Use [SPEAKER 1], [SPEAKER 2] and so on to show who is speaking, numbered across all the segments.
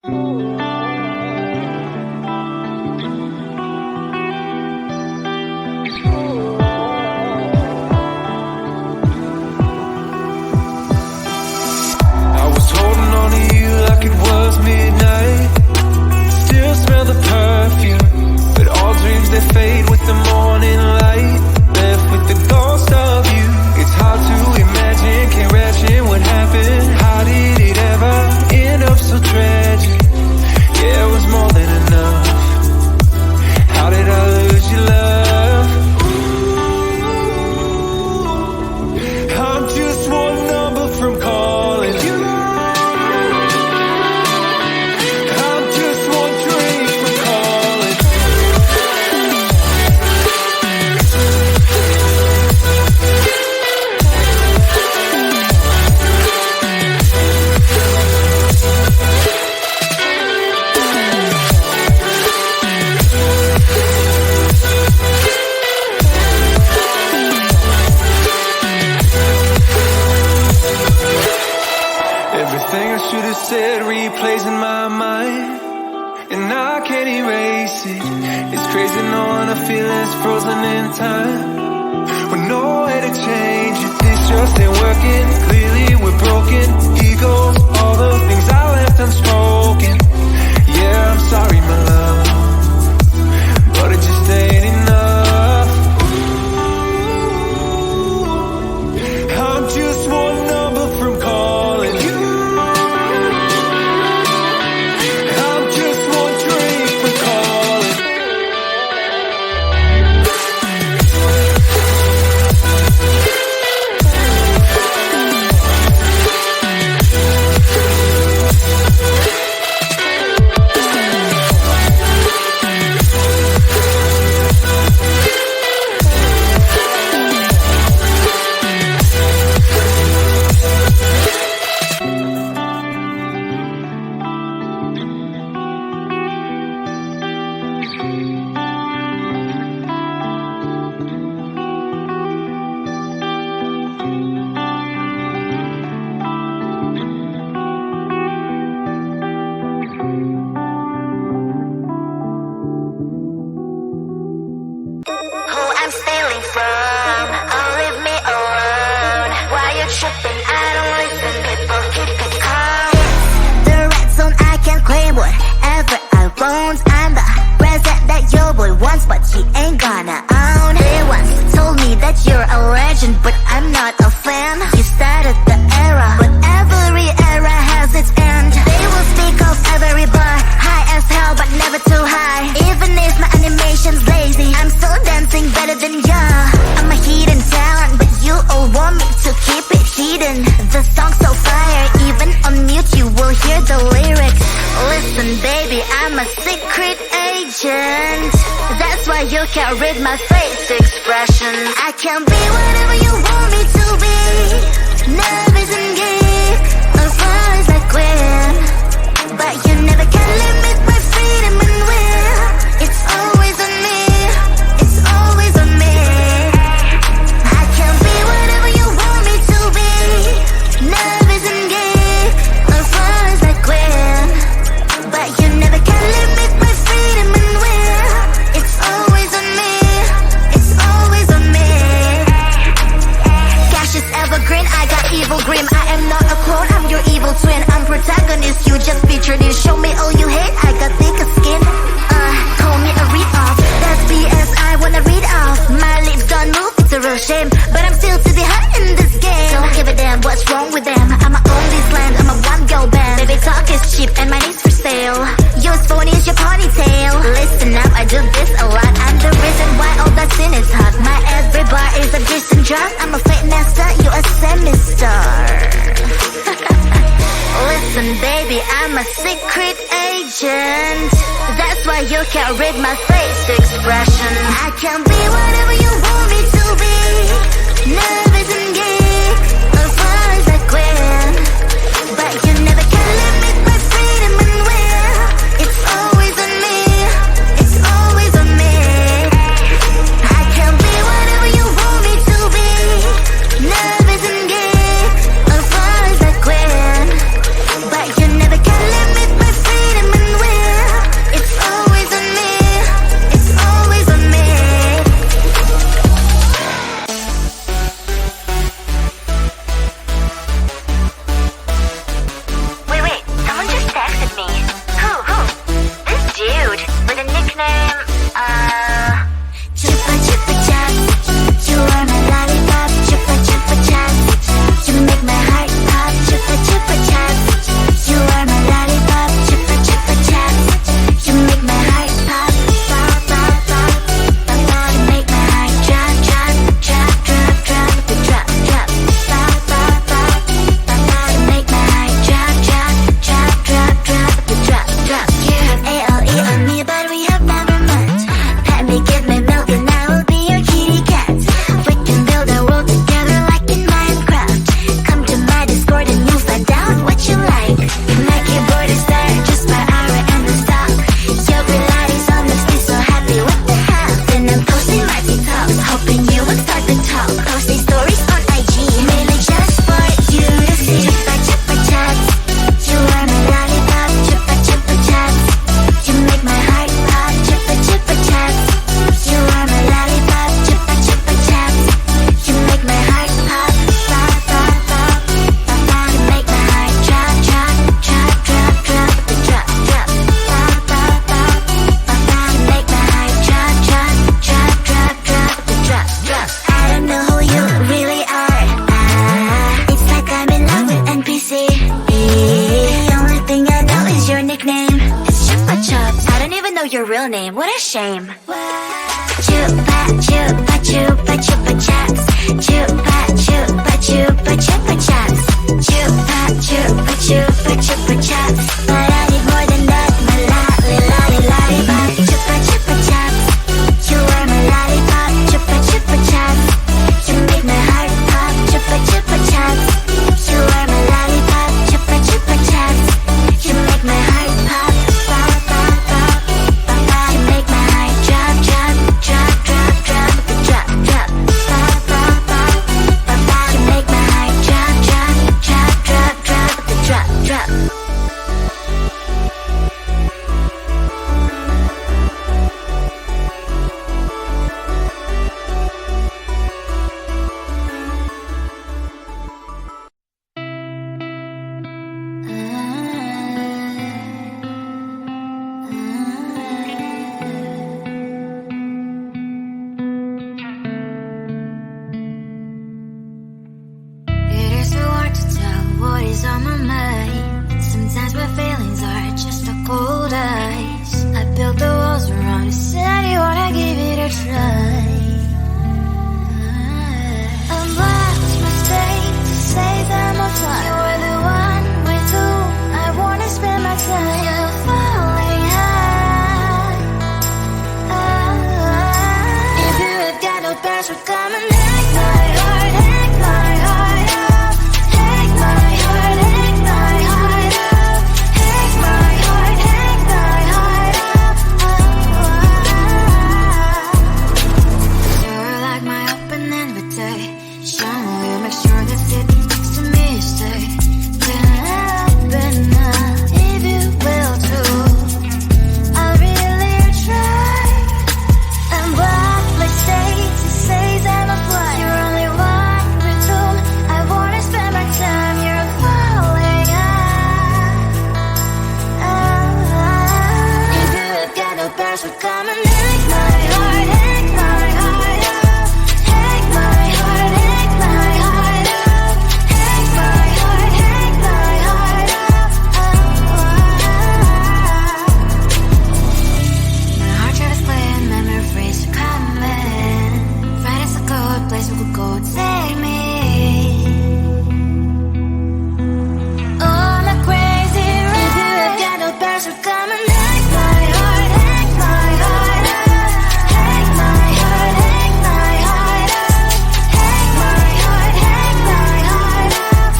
[SPEAKER 1] I was holding on to you like it was midnight. Still smell the perfume, but all dreams they fade with the morning light. Left with the ghost of you. It's hard to imagine, can't imagine what happened. How did it ever end up so tragic? Yeah, it was more than enough. How did I lose your love? I'm just one number from calling you. I'm just one drink from calling. Everything I should have said replays in my mind, and I can't erase it. It's crazy knowing I feel it's frozen in time, with no way to change it. This just ain't working. Clearly we're broken. Egos, all the things I left unspoken. Yeah, I'm sorry, my love, but it just ain't enough. I'm just one number from calling you. I'm just one drink from calling.
[SPEAKER 2] Who I'm stealing from? Oh, leave me alone. Why you tripping? I don't listen. People keep it calm. The red zone, I can claim whatever I want. I'm the present that your boy wants, but he ain't gonna own. They once told me that you're a legend, but I'm not a fan. You started the era, but every era has its end. They will speak of every bar, high as hell, but never too high. Even if my animation's lazy, I'm still dancing better than ya. I'm a hidden talent, but you all want me to keep it hidden. The song's so fire, even on mute you will hear the lyrics. Listen baby, I'm a secret agent. That's why you can't read my face expression. I can be whatever you want me to be. Nervous and gay, as far as I can. But you never can limit my freedom and will. It's always on me, it's always on me. I can be whatever you want me to be. Nervous and gay, as far as I can. But you never can limit my freedom and will. It's always on me, it's always on me. Cash is evergreen, I got evil grim. I am not a clone, I'm your evil twin. I'm protagonist, you just featured in. Show me all you hate, I got thicker skin. Call me a read-off, that's BS, I wanna read off. My lips don't move, it's a real shame, but I'm still to be hot in this game. Don't give a damn what's wrong with them. I'ma own this land, I'm a one-girl band. Baby talk is cheap and my name's for sale. Yours phone is your ponytail. Listen up, I do this a lot. I'm the reason why all that sin is hot. My every bar is a decent drop. I'm a fake master, you a semi-star. Listen baby, I'm a secret agent. That's why you can't read my face expression. I can be whatever you want me to be. Nervous and gay, as far as I can. But you never can limit my freedom and will. It's always on me, it's always on me. I can be whatever you want me to be. Nervous and gay, as far as I can. But you never can limit my freedom your real name, what a shame. Chupa, chupa, chupa, chupa chaps. Chupa, chupa, chupa, chupa chaps. Chupa, chupa, chupa, chupa chaps. But I need more than that, my lollipop. Chupa, chupa chaps. You are my lollipop. Chupa, chupa chaps. You make my heart pop. Chupa, chupa chaps. You are my lollipop. Chupa, chupa chaps. You make my heart pop. Pop, pop, pop, pop, pop. You make my heart drop, drop, drop, drop, drop, drop, drop. Pop, pop, pop, pop, pop. You make my heart drop, drop, drop, drop, drop, drop, drop. It is so hard to tell what is on my mind. Sometimes my feelings are just a cold ice. I built the walls around you, said you wanna give it a try. I'm lost mistake to say that more time. You were the one with whom I wanna spend my time. You're falling high. If you have got no passion, come and take my heart, take my heart out. Take my heart, take my heart out. Take my heart, take my heart out. You're like my open invitation. Will you make sure that it next to me stay? Can I open up if you will too? I'll really try. I'm wild like state to say that I'm fly. You're only one with whom I wanna spend my time. You're falling high. If you have got no passion, come and take my heart, take my heart out. Take my heart, take my heart out. Take my heart, take my heart out. My heart tries playing memory freeze coming. Right as a good place we could go, take me. Oh, I'm a crazy ride. If you have got no passion, come and take my heart, take my heart out. Take my heart, take my heart out. Take my heart, take my heart out.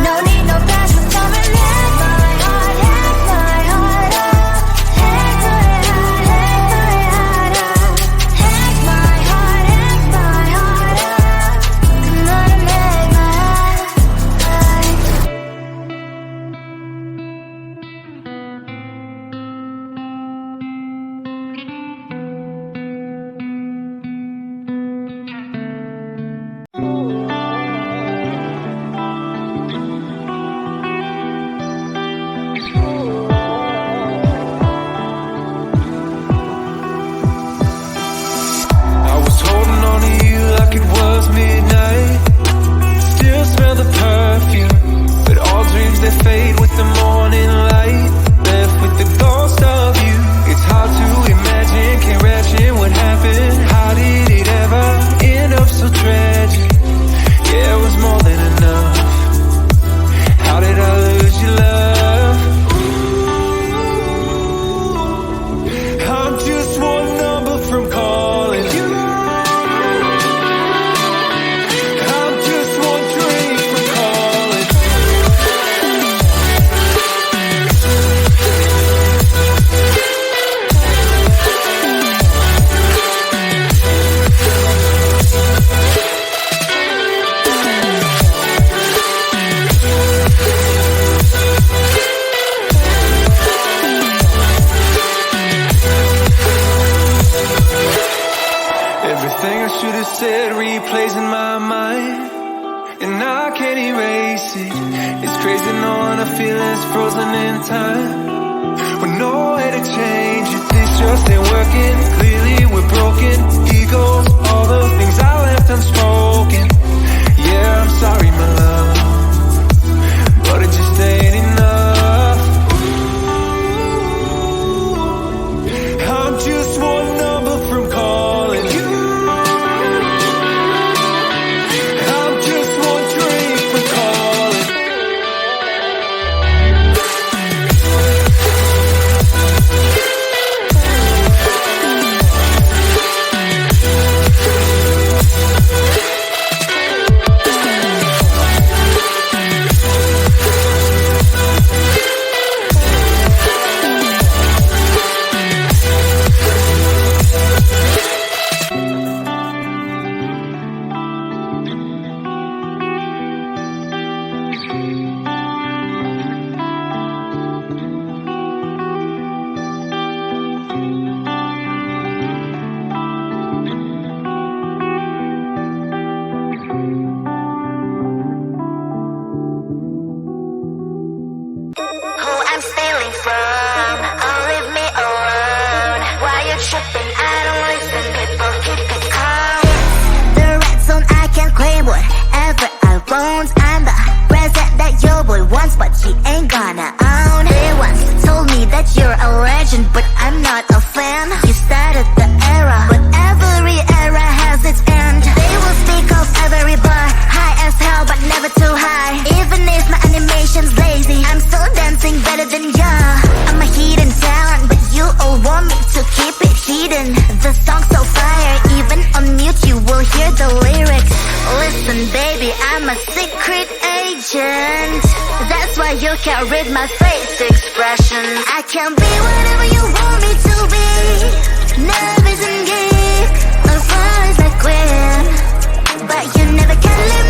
[SPEAKER 2] No need no passion, come and take my heart, take my heart out. Take my heart, take my heart out. Take my heart, take my heart out. Come on and make my heart.
[SPEAKER 1] I was holding on to you like it was midnight. Still smell the perfume, but all dreams they fade with the morning light. Left with the ghost of you. It's hard to imagine, can't imagine what happened. How did it ever end up so tragic? Yeah, it was more than enough. How did I lose your love? I'm just one number from calling you. I'm just one drink from calling. Everything I should have said replays in my mind, and I can't erase it. It's crazy knowing I feel it's frozen in time, with no way to change it. This just ain't working. Clearly we're broken. Egos, all those things I left unspoken. Yeah, I'm sorry, my love, but it just ain't enough.
[SPEAKER 2] You can't read my face expression. I can be whatever you want me to be. Nervous and geek, my fun is like queen, but you never can leave me